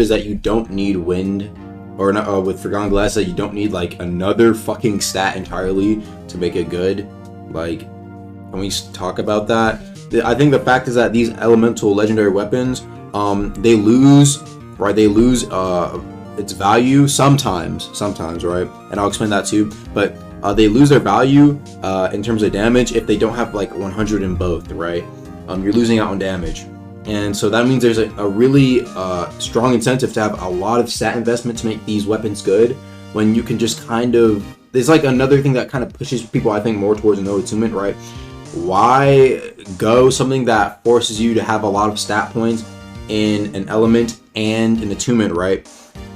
is that you don't need wind, or not, with Forgotten Glass, that you don't need like another fucking stat entirely to make it good. Like, can we talk about that? I think the fact is that these elemental legendary weapons, they lose, right? They lose its value sometimes, right? And I'll explain that too. But they lose their value in terms of damage if they don't have like 100 in both, right? You're losing out on damage. And so that means there's a really strong incentive to have a lot of stat investment to make these weapons good, when you can just kind of, there's like another thing that kind of pushes people, I think, more towards no attunement, right? Why go something that forces you to have a lot of stat points in an element and an attunement, right?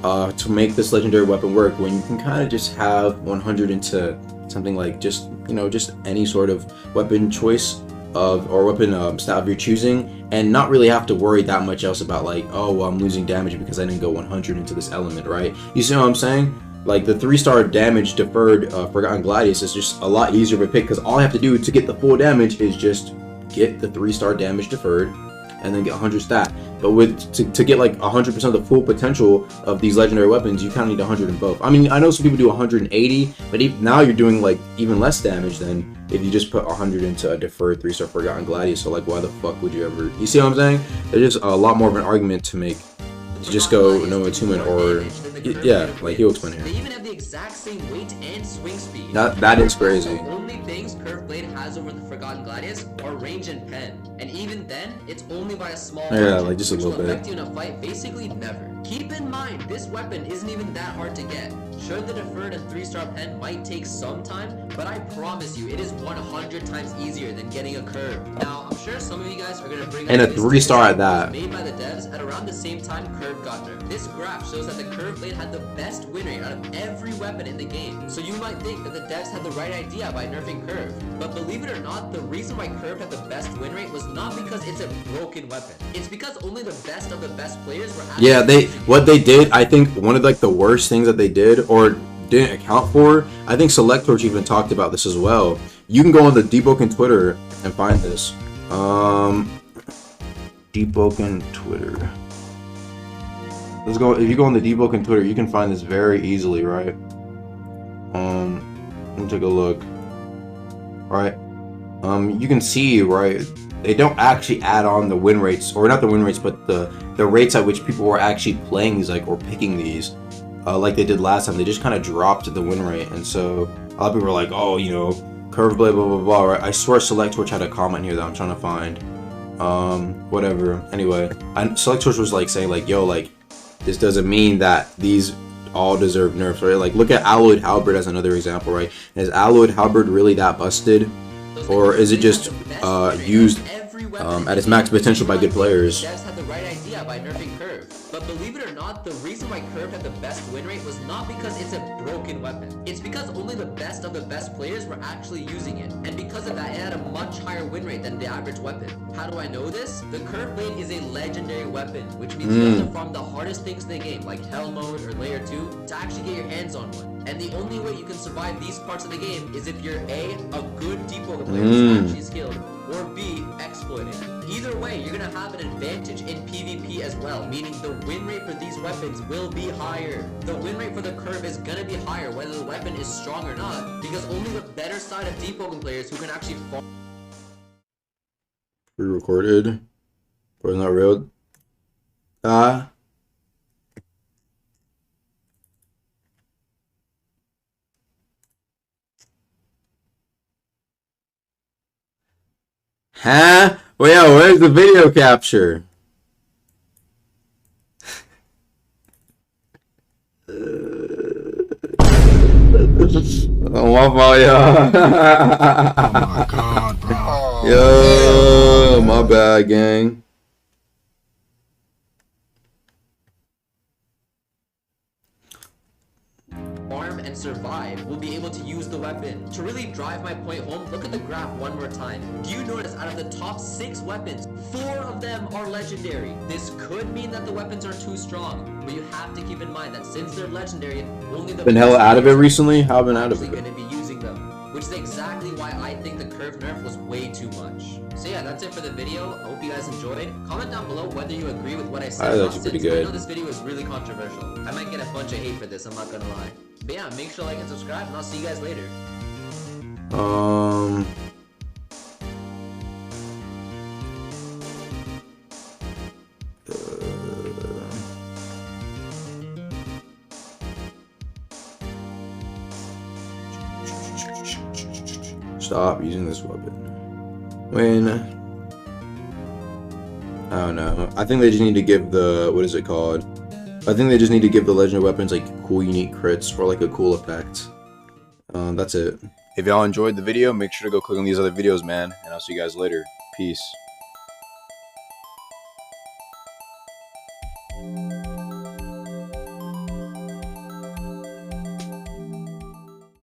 To make this legendary weapon work, when you can kind of just have 100 into something like just any sort of weapon choice or weapon stat of your choosing, and not really have to worry that much else about like, oh, well, I'm losing damage because I didn't go 100 into this element, right? You see what I'm saying? Like the 3-star damage deferred Forgotten Gladius is just a lot easier of a pick, because all I have to do to get the full damage is just get the 3-star damage deferred and then get 100 stat. But with to get like 100% of the full potential of these legendary weapons, you kind of need 100 in both. I mean, I know some people do 180, but now you're doing like even less damage than if you just put 100 into a deferred 3-star Forgotten Gladius. So like, why the fuck would you ever? You see what I'm saying? There's just a lot more of an argument to make to just go no attunement, or yeah, like he'll explain here. They even have the exact same weight and swing speed. That is crazy. The only things Curve Blade has over the Forgotten Gladius are range and pen, and even then, it's only by a small margin, like just a little which will bit. affect you in a fight basically never. Keep in mind, this weapon isn't even that hard to get. Sure, the deferred and 3-star pen might take some time, but I promise you, it is 100 times easier than getting a curve. Now, I'm sure some of you guys are gonna bring And up a this 3-star at that. made by the devs at around the same time Curve got nerfed. This graph shows that the Curve Blade had the best win rate out of every weapon in the game. So you might think that the devs had the right idea by nerfing Curve, but believe it or not, the reason why Curve had the best win rate was not because it's a broken weapon. It's because only the best of the best players were actually What they did, I think one of like the worst things that they did or didn't account for, I think Select Torch even talked about this as well. You can go on the deepwoken Twitter and find this. Deepwoken Twitter. Let's go. If you go on the deepwoken Twitter, you can find this very easily, right? Let me take a look. Right. You can see, right, they don't actually add on the win rates, or not the win rates, but the rates at which people were actually playing these, like, or picking these, like they did last time. They just kind of dropped the win rate, and so a lot of people were like, oh, you know, Curve Blade, blah blah blah, right? I swear Select Torch had a comment here that I'm trying to find. Whatever. Anyway, Select Torch was like saying like, yo, like, this doesn't mean that these all deserve nerfs, right? Like, look at Alloyed Halberd as another example, right? Is Alloyed Halberd really that busted? Or is it just used at its max potential by good players? Devs had the right idea by nerfing Curve. But believe it or not, the reason why Curve had the best win rate was not because it's a broken weapon. It's because only the best of the best players were actually using it. And because of that, it had a much higher win rate than the average weapon. How do I know this? The Curve Blade is a legendary weapon, which means you have to farm the hardest things in the game, like Hell Mode or Layer 2, to actually get your hands on one. And the only way you can survive these parts of the game is if you're A good deepwoken player who's actually skilled, or B, exploited. Either way, you're gonna have an advantage in PvP as well, meaning the win rate for these weapons will be higher. The win rate for the Curve is gonna be higher whether the weapon is strong or not, because only the better side of deepwoken players who can actually farm. Pre-recorded, but not real. Huh? Well, yeah, where's the video capture? Oh, my fault, y'all. Oh my god, bro. Yo, my bad, gang. Farm and survive will be able to use the weapon. To really drive my point home, look at the graph one more time. Do you notice out of the top 6 weapons, 4 of them are legendary? This could mean that the weapons are too strong, but you have to keep in mind that since they're legendary, only the Been hella out of it recently? How have I been out of it? going to be using them, which is exactly why I think the curve nerf was way too much. So yeah, that's it for the video. I hope you guys enjoyed. Comment down below whether you agree with what I said. That's pretty good. I know this video is really controversial. I might get a bunch of hate for this, I'm not gonna lie. But yeah, make sure to like and subscribe, and I'll see you guys later. Stop using this weapon. When I don't know. I think they just need to give the what is it called? I think they just need to give the legendary weapons like cool unique crits or like a cool effect. That's it. If y'all enjoyed the video, make sure to go click on these other videos, man, and I'll see you guys later. Peace.